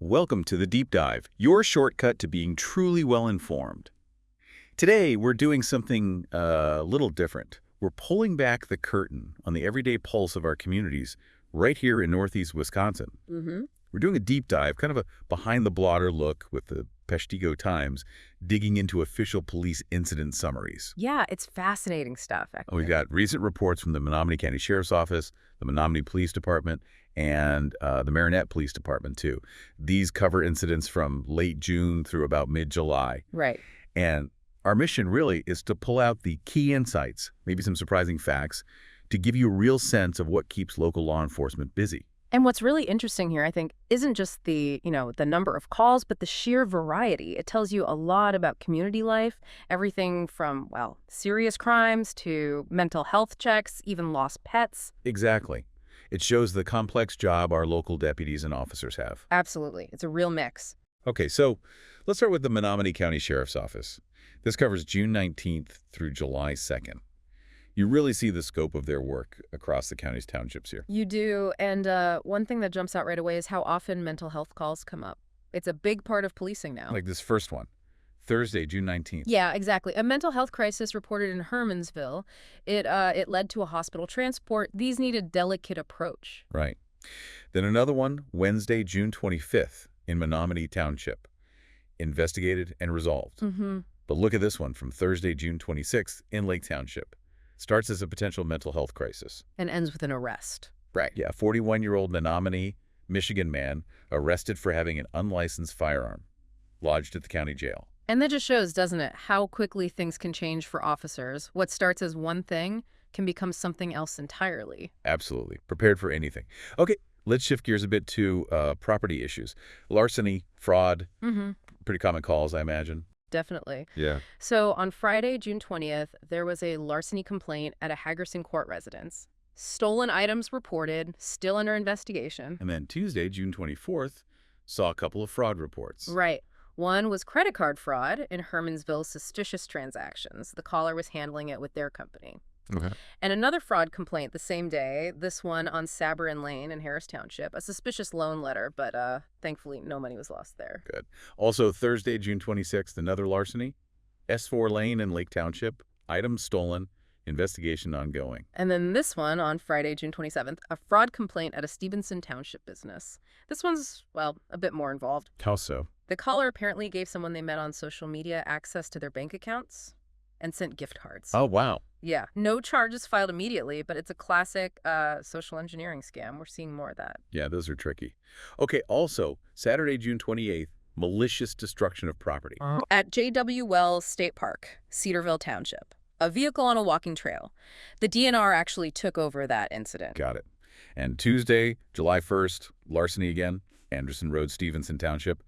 Welcome to the Deep Dive, your shortcut to being truly well-informed. Today, we're doing something a little different. We're pulling back the curtain on the everyday pulse of our communities right here in Northeast Wisconsin. We're doing a deep dive, kind of a behind-the-blotter look with the Peshtigo Times, digging into official police incident summaries. Yeah, it's fascinating stuff, actually. We've got recent reports from the Menominee County Sheriff's Office, the Menominee Police Department, and the Marinette Police Department, too. These cover incidents from late June through about mid-July. Right. And our mission really is to pull out the key insights, maybe some surprising facts, to give you a real sense of what keeps local law enforcement busy. And what's really interesting here, I think, isn't just the number of calls, but the sheer variety. It tells you a lot about community life, everything from, well, serious crimes to mental health checks, even lost pets. Exactly. It shows the complex job our local deputies and officers have. Absolutely. It's a real mix. Okay, so let's start with the Menominee County Sheriff's Office. This covers June 19th through July 2nd. You really see the scope of their work across the county's townships here. You do. And one thing that jumps out right away is how often mental health calls come up. It's a big part of policing now. Like this first one, Thursday, June 19th. Yeah, exactly. A mental health crisis reported in Hermansville. It led to a hospital transport. These need a delicate approach. Right. Then another one, Wednesday, June 25th in Menominee Township. Investigated and resolved. But look at this one from Thursday, June 26th in Lake Township. Starts as a potential mental health crisis. And ends with an arrest. Right. Yeah, 41-year-old Menominee, Michigan man arrested for having an unlicensed firearm, lodged at the county jail. And that just shows, doesn't it, how quickly things can change for officers. What starts as one thing can become something else entirely. Absolutely. Prepared for anything. Okay, let's shift gears a bit to property issues. Larceny, fraud, pretty common calls, I imagine. Definitely. Yeah. So on Friday, June 20th, there was a larceny complaint at a Hagerson Court residence. Stolen items reported, still under investigation. And then Tuesday, June 24th, saw a couple of fraud reports. Right. One was credit card fraud in Hermansville's suspicious transactions. The caller was handling it with their company. Okay. And another fraud complaint the same day, this one on Sabarin Lane in Harris Township, a suspicious loan letter, but thankfully no money was lost there. Good. Also Thursday, June 26th, another larceny, S4 Lane in Lake Township, items stolen, investigation ongoing. And then this one on Friday, June 27th, a fraud complaint at a Stevenson Township business. This one's, well, a bit more involved. How so? The caller apparently gave someone they met on social media access to their bank accounts and sent gift cards. Oh, wow. Yeah. No charges filed immediately, but it's a classic social engineering scam. We're seeing more of that. Yeah, those are tricky. Okay, also, Saturday, June 28th, malicious destruction of property. At J.W. Wells State Park, Cedarville Township, a vehicle on a walking trail. The DNR actually took over that incident. Got it. And Tuesday, July 1st, larceny again, Anderson Road, Stevenson Township.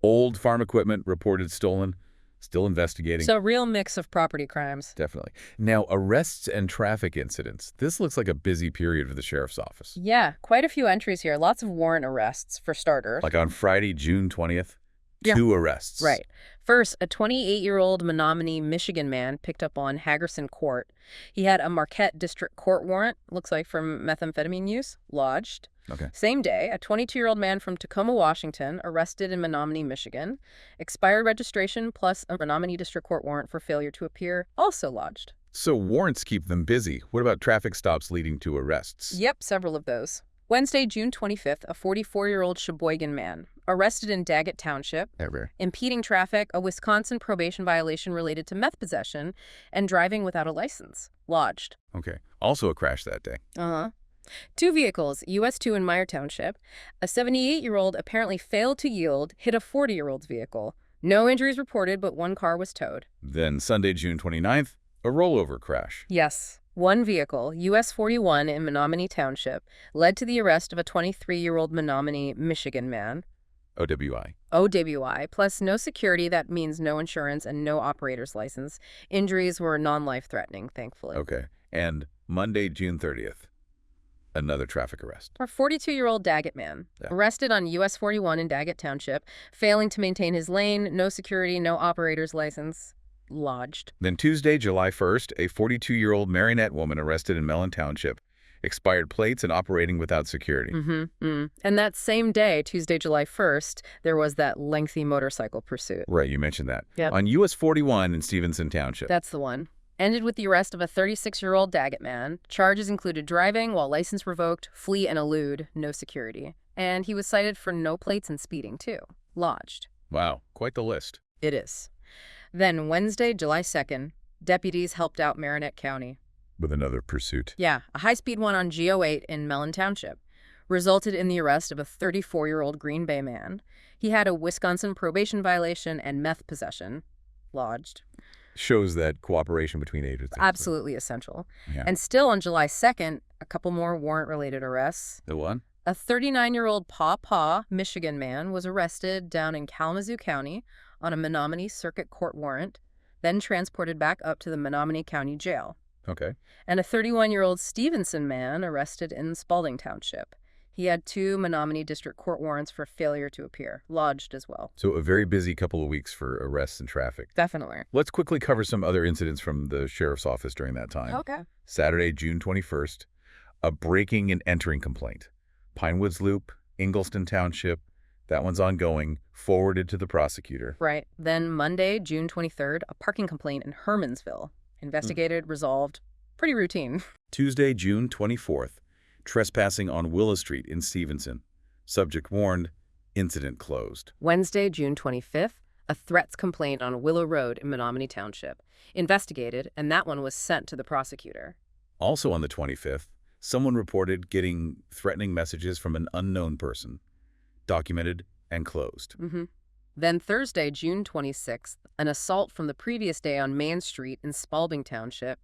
Old farm equipment reported stolen. Still investigating. So real mix of property crimes. Definitely. Now, arrests and traffic incidents. This looks like a busy period for the sheriff's office. Yeah, quite a few entries here. Lots of warrant arrests, for starters. Like on Friday, June 20th, Yeah. 2 arrests. Right. First, a 28-year-old Menominee, Michigan man picked up on Hagerson Court. He had a Marquette District Court warrant, looks like from methamphetamine use, lodged. Okay. Same day, a 22-year-old man from Tacoma, Washington, arrested in Menominee, Michigan. Expired registration plus a Menominee District Court warrant for failure to appear, also lodged. So warrants keep them busy. What about traffic stops leading to arrests? Yep, several of those. Wednesday, June 25th, a 44-year-old Sheboygan man, arrested in Daggett Township, impeding traffic, a Wisconsin probation violation related to meth possession, and driving without a license, lodged. Okay. Also a crash that day. 2 vehicles, US 2 in Meyer Township. A 78-year-old apparently failed to yield, hit a 40-year-old's vehicle. No injuries reported, but 1 car was towed. Then Sunday, June 29th, a rollover crash. Yes. 1 vehicle, US 41 in Menominee Township, led to the arrest of a 23-year-old Menominee, Michigan man. OWI. OWI, plus no security, that means no insurance and no operator's license. Injuries were non-life-threatening, thankfully. Okay. And Monday, June 30th, another traffic arrest. A 42-year-old Daggett man, arrested on US 41 in Daggett Township, failing to maintain his lane, no security, no operator's license, lodged. Then Tuesday, July 1st, a 42-year-old Marinette woman arrested in Mellon Township expired plates, and operating without security. And that same day, Tuesday, July 1st, there was that lengthy motorcycle pursuit. Right, you mentioned that. Yep. On US 41 in Stevenson Township. That's the one. Ended with the arrest of a 36-year-old Daggett man. Charges included driving while license revoked, flee and elude, no security. And he was cited for no plates and speeding, too. Lodged. Wow, quite the list. It is. Then Wednesday, July 2nd, deputies helped out Marinette County. With another pursuit. Yeah, a high-speed one on G08 in Mellon Township resulted in the arrest of a 34-year-old Green Bay man. He had a Wisconsin probation violation and meth possession. Lodged. Shows that cooperation between agencies. Absolutely essential. Yeah. And still on July 2nd, a couple more warrant-related arrests. The one? A 39-year-old Paw Paw, Michigan man was arrested down in Kalamazoo County on a Menominee Circuit Court warrant, then transported back up to the Menominee County Jail. Okay. And a 31-year-old Stevenson man arrested in Spalding Township. He had 2 Menominee District Court warrants for failure to appear, lodged as well. So a very busy couple of weeks for arrests and traffic. Definitely. Let's quickly cover some other incidents from the sheriff's office during that time. Okay. Saturday, June 21st, a breaking and entering complaint. Pinewoods Loop, Ingleston Township, that one's ongoing, forwarded to the prosecutor. Right. Then Monday, June 23rd, a parking complaint in Hermansville. Investigated, resolved. Pretty routine. Tuesday, June 24th, trespassing on Willow Street in Stevenson. Subject warned, incident closed. Wednesday, June 25th, a threats complaint on Willow Road in Menominee Township. Investigated, and that one was sent to the prosecutor. Also on the 25th, someone reported getting threatening messages from an unknown person. Documented and closed. Then Thursday, June 26th, an assault from the previous day on Main Street in Spalding Township.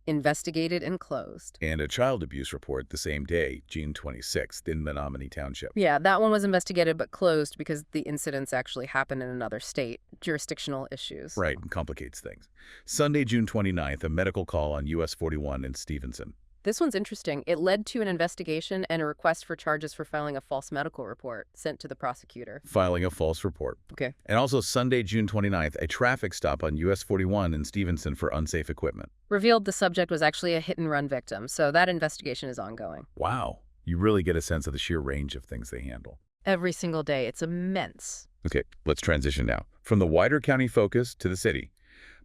Investigated and closed. And a child abuse report the same day, June 26th, in Menominee Township. Yeah, that one was investigated but closed because the incidents actually happened in another state. Jurisdictional issues. Right, complicates things. Sunday, June 29th, a medical call on US 41 in Stevenson. This one's interesting. It led to an investigation and a request for charges for filing a false medical report sent to the prosecutor. Filing a false report. Okay. And also Sunday, June 29th, a traffic stop on US 41 in Stevenson for unsafe equipment. Revealed the subject was actually a hit-and-run victim, so that investigation is ongoing. Wow. You really get a sense of the sheer range of things they handle. Every single day. It's immense. Okay, let's transition now. From the wider county focus to the city.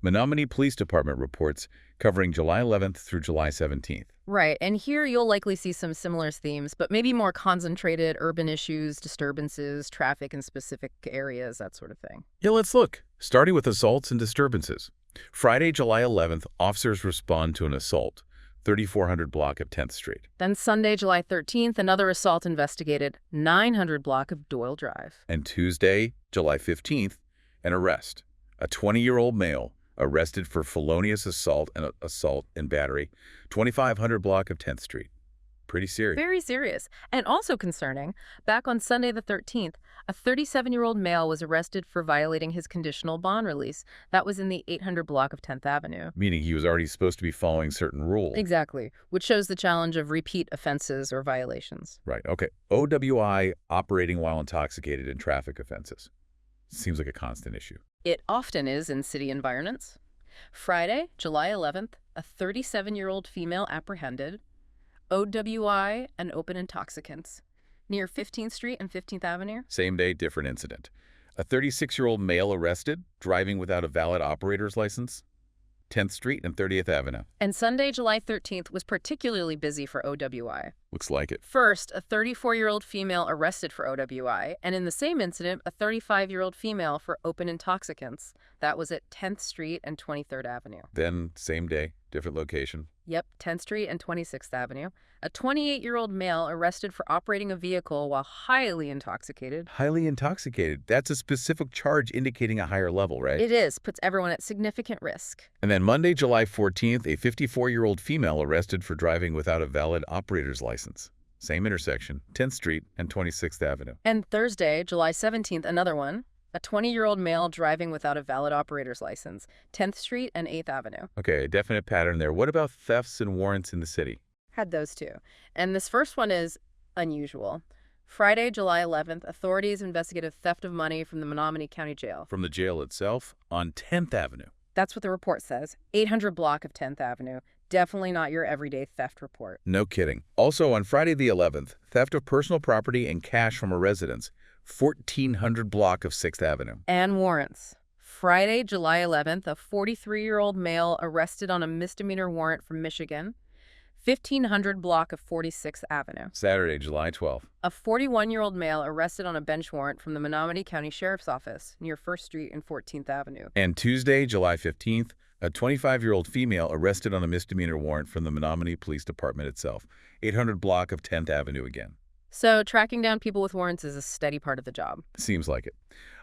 Menominee Police Department reports covering July 11th through July 17th. Right, and here you'll likely see some similar themes, but maybe more concentrated urban issues, disturbances, traffic in specific areas, that sort of thing. Yeah, let's look. Starting with assaults and disturbances. Friday, July 11th, officers respond to an assault, 3400 block of 10th Street. Then Sunday, July 13th, another assault investigated, 900 block of Doyle Drive. And Tuesday, July 15th, an arrest. A 20-year-old male arrested for felonious assault and battery, 2500 block of 10th Street. Pretty serious. Very serious. And also concerning, back on Sunday the 13th, a 37-year-old male was arrested for violating his conditional bond release. That was in the 800 block of 10th Avenue. Meaning he was already supposed to be following certain rules. Exactly, which shows the challenge of repeat offenses or violations. Right, okay. OWI, operating while intoxicated in traffic offenses. Seems like a constant issue. It often is in city environments. Friday, July 11th, a 37-year-old female apprehended. OWI and open intoxicants. Near 15th Street and 15th Avenue. Same day, different incident. A 36-year-old male arrested, driving without a valid operator's license. 10th Street and 30th Avenue. And Sunday, July 13th was particularly busy for OWI. Looks like it. First, a 34-year-old female arrested for OWI, and in the same incident, a 35-year-old female for open intoxicants. That was at 10th Street and 23rd Avenue. Then, same day, different location. Yep, 10th Street and 26th Avenue. A 28-year-old male arrested for operating a vehicle while highly intoxicated. Highly intoxicated. That's a specific charge indicating a higher level, right? It is. Puts everyone at significant risk. And then Monday, July 14th, a 54-year-old female arrested for driving without a valid operator's license. Same intersection, 10th Street and 26th Avenue. And Thursday, July 17th, another one. A 20-year-old male driving without a valid operator's license, 10th Street and 8th Avenue. Okay, a definite pattern there. What about thefts and warrants in the city? Had those two. And this first one is unusual. Friday, July 11th, authorities investigated theft of money from the Menominee County Jail. From the jail itself on 10th Avenue. That's what the report says. 800 block of 10th Avenue. Definitely not your everyday theft report. No kidding. Also, on Friday the 11th, theft of personal property and cash from a residence, 1400 block of 6th Avenue. And warrants. Friday, July 11th, a 43-year-old male arrested on a misdemeanor warrant from Michigan, 1500 block of 46th Avenue. Saturday, July 12th. A 41-year-old male arrested on a bench warrant from the Menominee County Sheriff's Office near 1st Street and 14th Avenue. And Tuesday, July 15th, a 25-year-old female arrested on a misdemeanor warrant from the Menominee Police Department itself, 800 block of 10th Avenue again. So tracking down people with warrants is a steady part of the job. Seems like it.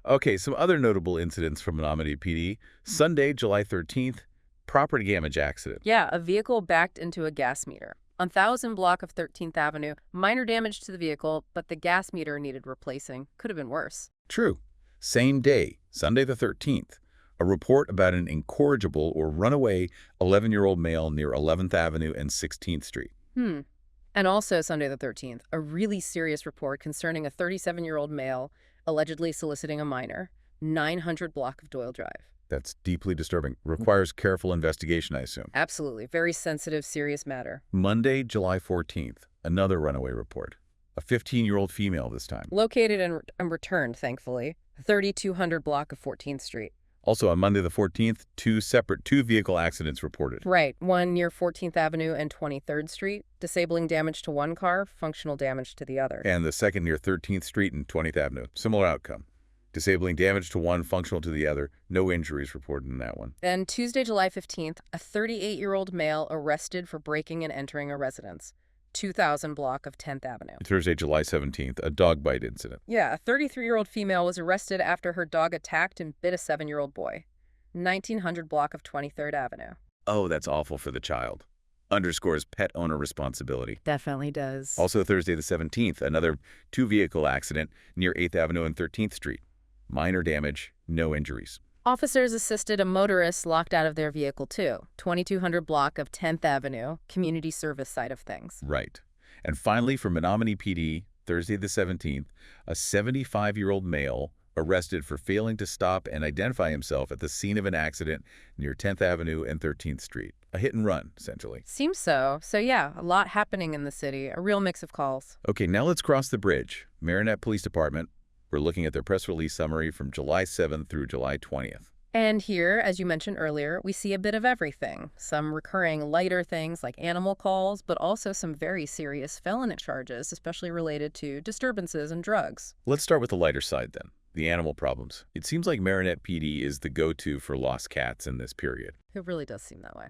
Okay, some other notable incidents from Menominee PD. Sunday, July 13th, property damage accident. Yeah, a vehicle backed into a gas meter. On 1000 block of 13th Avenue, minor damage to the vehicle, but the gas meter needed replacing. Could have been worse. True. Same day, Sunday the 13th, a report about an incorrigible or runaway 11-year-old male near 11th Avenue and 16th Street. And also Sunday the 13th, a really serious report concerning a 37-year-old male allegedly soliciting a minor, 900 block of Doyle Drive. That's deeply disturbing. Requires careful investigation, I assume. Absolutely. Very sensitive, serious matter. Monday, July 14th, another runaway report. A 15-year-old female this time. Located and returned, thankfully, 3200 block of 14th Street. Also, on Monday the 14th, two vehicle accidents reported. Right. One near 14th Avenue and 23rd Street, disabling damage to one car, functional damage to the other. And the second near 13th Street and 20th Avenue. Similar outcome. Disabling damage to one, functional to the other. No injuries reported in that one. Then Tuesday, July 15th, a 38-year-old male arrested for breaking and entering a residence. 2000 block of 10th Avenue. Thursday, July 17th, a dog bite incident. Yeah, a 33-year-old female was arrested after her dog attacked and bit a 7-year-old boy. 1900 block of 23rd Avenue. Oh, that's awful for the child. Underscores pet owner responsibility. Definitely does. Also Thursday the 17th, another two-vehicle accident near 8th Avenue and 13th Street. Minor damage, no injuries. Officers assisted a motorist locked out of their vehicle, too. 2200 block of 10th Avenue, community service side of things. Right. And finally, for Menominee PD, Thursday the 17th, a 75-year-old male arrested for failing to stop and identify himself at the scene of an accident near 10th Avenue and 13th Street. A hit and run, essentially. Seems so. So yeah, a lot happening in the city, a real mix of calls. Okay, now let's cross the bridge. Marinette Police Department. We're looking at their press release summary from July 7th through July 20th. And here, as you mentioned earlier, we see a bit of everything. Some recurring lighter things like animal calls, but also some very serious felony charges, especially related to disturbances and drugs. Let's start with the lighter side then, the animal problems. It seems like Marinette PD is the go-to for lost cats in this period. It really does seem that way.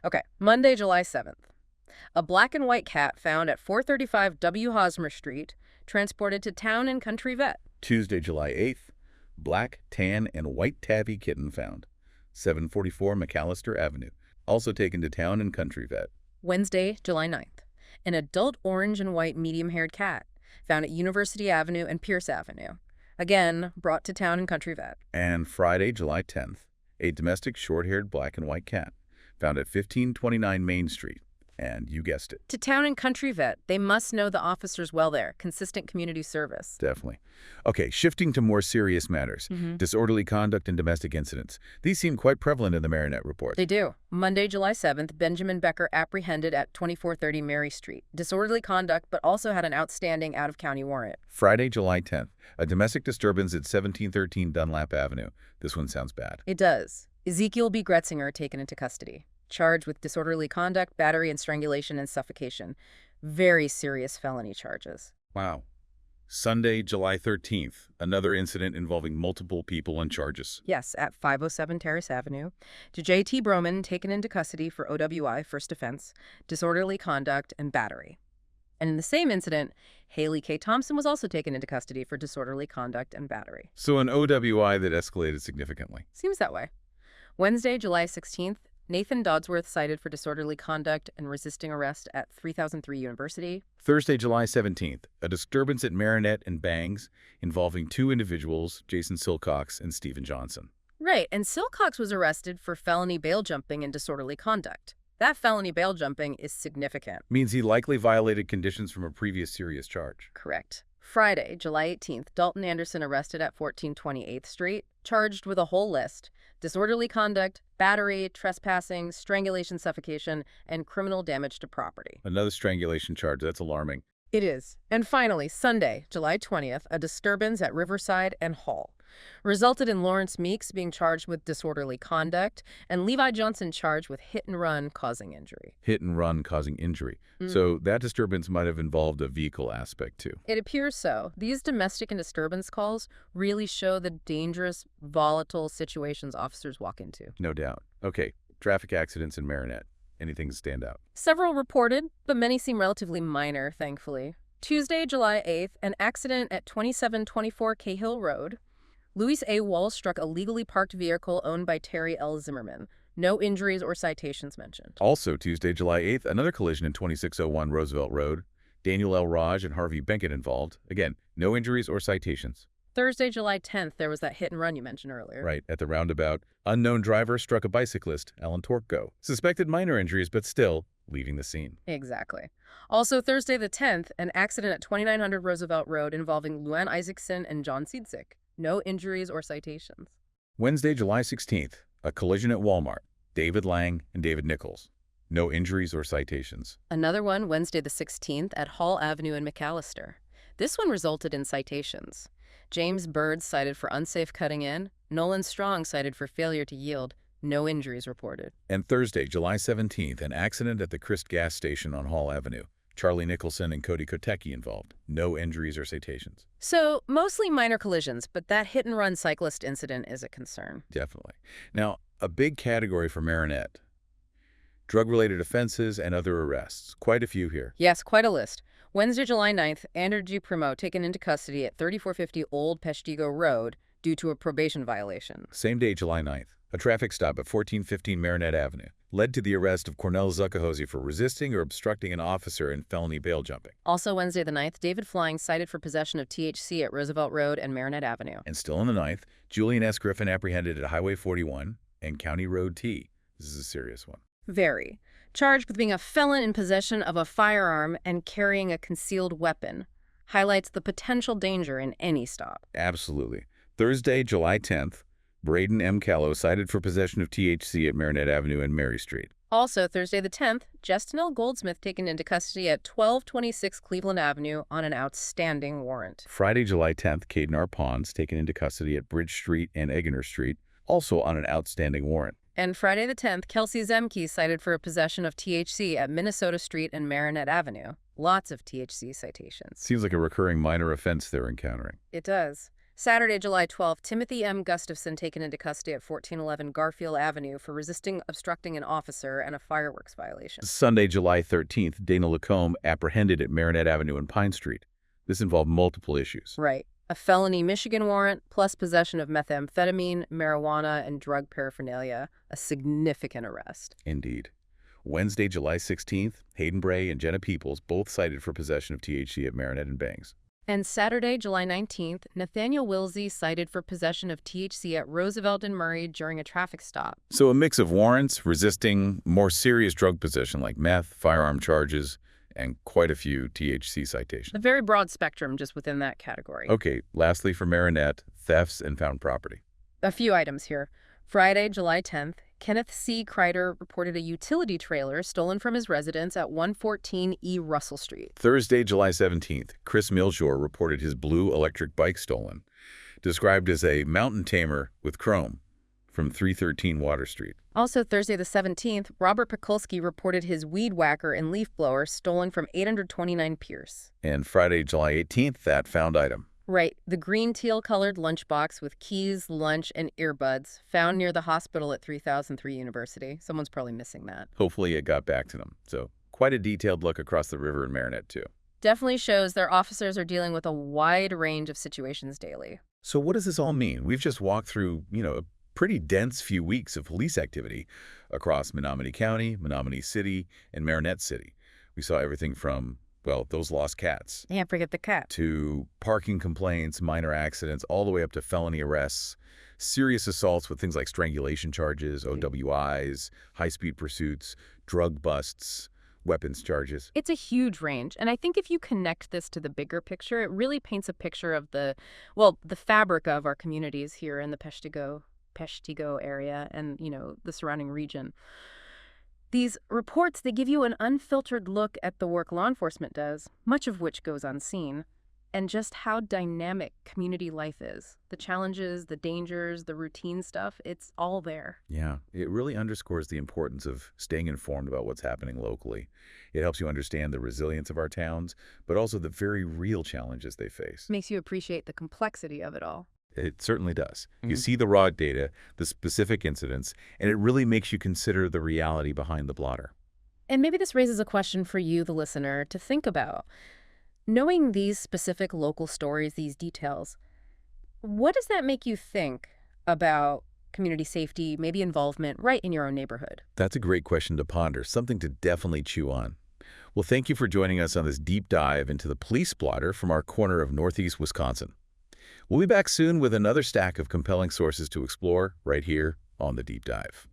Okay, Monday, July 7th. A black and white cat found at 435 W. Hosmer Street, transported to Town and Country Vet. Tuesday, July 8th. Black, tan, and white tabby kitten found. 744 McAllister Avenue. Also taken to Town and Country Vet. Wednesday, July 9th. An adult orange and white medium-haired cat found at University Avenue and Pierce Avenue. Again, brought to Town and Country Vet. And Friday, July 10th. A domestic short-haired black and white cat found at 1529 Main Street. And you guessed it. To Town and Country Vet. They must know the officers well there. Consistent community service. Definitely. Okay, shifting to more serious matters. Disorderly conduct and domestic incidents. These seem quite prevalent in the Marinette report. They do. Monday, July 7th, Benjamin Becker apprehended at 2430 Mary Street. Disorderly conduct, but also had an outstanding out-of-county warrant. Friday, July 10th. A domestic disturbance at 1713 Dunlap Avenue. This one sounds bad. It does. Ezekiel B. Gretzinger taken into custody. Charged with disorderly conduct, battery and strangulation, and suffocation. Very serious felony charges. Wow. Sunday, July 13th. Another incident involving multiple people on charges. Yes, at 507 Terrace Avenue. J.T. Broman taken into custody for OWI, first offense, disorderly conduct, and battery. And in the same incident, Haley K. Thompson was also taken into custody for disorderly conduct and battery. So an OWI that escalated significantly. Seems that way. Wednesday, July 16th. Nathan Dodsworth cited for disorderly conduct and resisting arrest at 3003 University. Thursday, July 17th, a disturbance at Marinette and Bangs involving two individuals, Jason Silcox and Stephen Johnson. Right, and Silcox was arrested for felony bail jumping and disorderly conduct. That felony bail jumping is significant. Means he likely violated conditions from a previous serious charge. Correct. Friday, July 18th, Dalton Anderson arrested at 1428th Street, charged with a whole list: disorderly conduct, battery, trespassing, strangulation, suffocation, and criminal damage to property. Another strangulation charge. That's alarming. It is. And finally, Sunday, July 20th, a disturbance at Riverside and Hall resulted in Lawrence Meeks being charged with disorderly conduct and Levi Johnson charged with hit and run causing injury. Hit and run causing injury. So that disturbance might have involved a vehicle aspect too. It appears so. These domestic and disturbance calls really show the dangerous, volatile situations officers walk into. No doubt. Okay, traffic accidents in Marinette. Anything to stand out? Several reported, but many seem relatively minor, thankfully. Tuesday, July 8th, an accident at 2724 Cahill Road. Louis A. Walsh struck a legally parked vehicle owned by Terry L. Zimmerman. No injuries or citations mentioned. Also, Tuesday, July 8th, another collision in 2601 Roosevelt Road. Daniel L. Raj and Harvey Benkett involved. Again, no injuries or citations. Thursday, July 10th, there was that hit and run you mentioned earlier. Right, at the roundabout. Unknown driver struck a bicyclist, Alan Torco. Suspected minor injuries, but still leaving the scene. Exactly. Also, Thursday the 10th, an accident at 2900 Roosevelt Road involving Luann Isaacson and John Siedzik. No injuries or citations. Wednesday, July 16th, a collision at Walmart. David Lang and David Nichols. No injuries or citations. Another one Wednesday the 16th at Hall Avenue in McAllister. This one resulted in citations. James Bird cited for unsafe cutting in. Nolan Strong cited for failure to yield. No injuries reported. And Thursday, July 17th, an accident at the Christ gas station on Hall Avenue. Charlie Nicholson and Cody Kotecki involved. No injuries or citations. So, mostly minor collisions, but that hit-and-run cyclist incident is a concern. Definitely. Now, a big category for Marinette. Drug-related offenses and other arrests. Quite a few here. Yes, quite a list. Wednesday, July 9th, Andrew G. Primo taken into custody at 3450 Old Peshtigo Road due to a probation violation. Same day, July 9th, a traffic stop at 1415 Marinette Avenue led to the arrest of Cornell Zuccahosi for resisting or obstructing an officer in felony bail jumping. Also Wednesday the 9th, David Flying cited for possession of THC at Roosevelt Road and Marinette Avenue. And still on the 9th, Julian S. Griffin apprehended at Highway 41 and County Road T. This is a serious one. Very. Charged with being a felon in possession of a firearm and carrying a concealed weapon. Highlights the potential danger in any stop. Absolutely. Thursday, July 10th, Braden M. Callow cited for possession of THC at Marinette Avenue and Mary Street. Also, Thursday the 10th, Justin L. Goldsmith taken into custody at 1226 Cleveland Avenue on an outstanding warrant. Friday, July 10th, Caden R. Pons taken into custody at Bridge Street and Eggener Street, also on an outstanding warrant. And Friday the 10th, Kelsey Zemke cited for a possession of THC at Minnesota Street and Marinette Avenue. Lots of THC citations. Seems like a recurring minor offense they're encountering. It does. Saturday, July 12th, Timothy M. Gustafson taken into custody at 1411 Garfield Avenue for resisting obstructing an officer and a fireworks violation. Sunday, July 13th, Dana Lacombe apprehended at Marinette Avenue and Pine Street. This involved multiple issues. Right. A felony Michigan warrant, plus possession of methamphetamine, marijuana, and drug paraphernalia. A significant arrest. Indeed. Wednesday, July 16th, Hayden Bray and Jenna Peoples both cited for possession of THC at Marinette and Bangs. And Saturday, July 19th, Nathaniel Wilsey cited for possession of THC at Roosevelt and Murray during a traffic stop. So a mix of warrants, resisting, more serious drug possession like meth, firearm charges, and quite a few THC citations. A very broad spectrum just within that category. Okay, lastly for Marinette, thefts and found property. A few items here. Friday, July 10th, Kenneth C. Kreider reported a utility trailer stolen from his residence at 114 E. Russell Street. Thursday, July 17th, Chris Milshore reported his blue electric bike stolen, described as a mountain tamer with chrome, from 313 Water Street. Also Thursday the 17th, Robert Pekulski reported his weed whacker and leaf blower stolen from 829 Pierce. And Friday, July 18th, that found item. Right, the green teal-colored lunchbox with keys, lunch, and earbuds found near the hospital at 3003 University. Someone's probably missing that. Hopefully it got back to them. So quite a detailed look across the river in Marinette, too. Definitely shows their officers are dealing with a wide range of situations daily. So what does this all mean? We've just walked through, a pretty dense few weeks of police activity across Menominee County, Menominee City, and Marinette City. We saw everything from, well, those lost cats. Can't forget the cat. To parking complaints, minor accidents, all the way up to felony arrests, serious assaults with things like strangulation charges, OWIs, high-speed pursuits, drug busts, weapons charges. It's a huge range, and I think if you connect this to the bigger picture, it really paints a picture of the fabric of our communities here in the Peshtigo area and, the surrounding region. These reports, they give you an unfiltered look at the work law enforcement does, much of which goes unseen, and just how dynamic community life is. The challenges, the dangers, the routine stuff, it's all there. Yeah, it really underscores the importance of staying informed about what's happening locally. It helps you understand the resilience of our towns, but also the very real challenges they face. Makes you appreciate the complexity of it all. It certainly does. You see the raw data, the specific incidents, and it really makes you consider the reality behind the blotter. And maybe this raises a question for you, the listener, to think about. Knowing these specific local stories, these details, what does that make you think about community safety, maybe involvement right in your own neighborhood? That's a great question to ponder, something to definitely chew on. Well, thank you for joining us on this deep dive into the police blotter from our corner of Northeast Wisconsin. We'll be back soon with another stack of compelling sources to explore right here on The Deep Dive.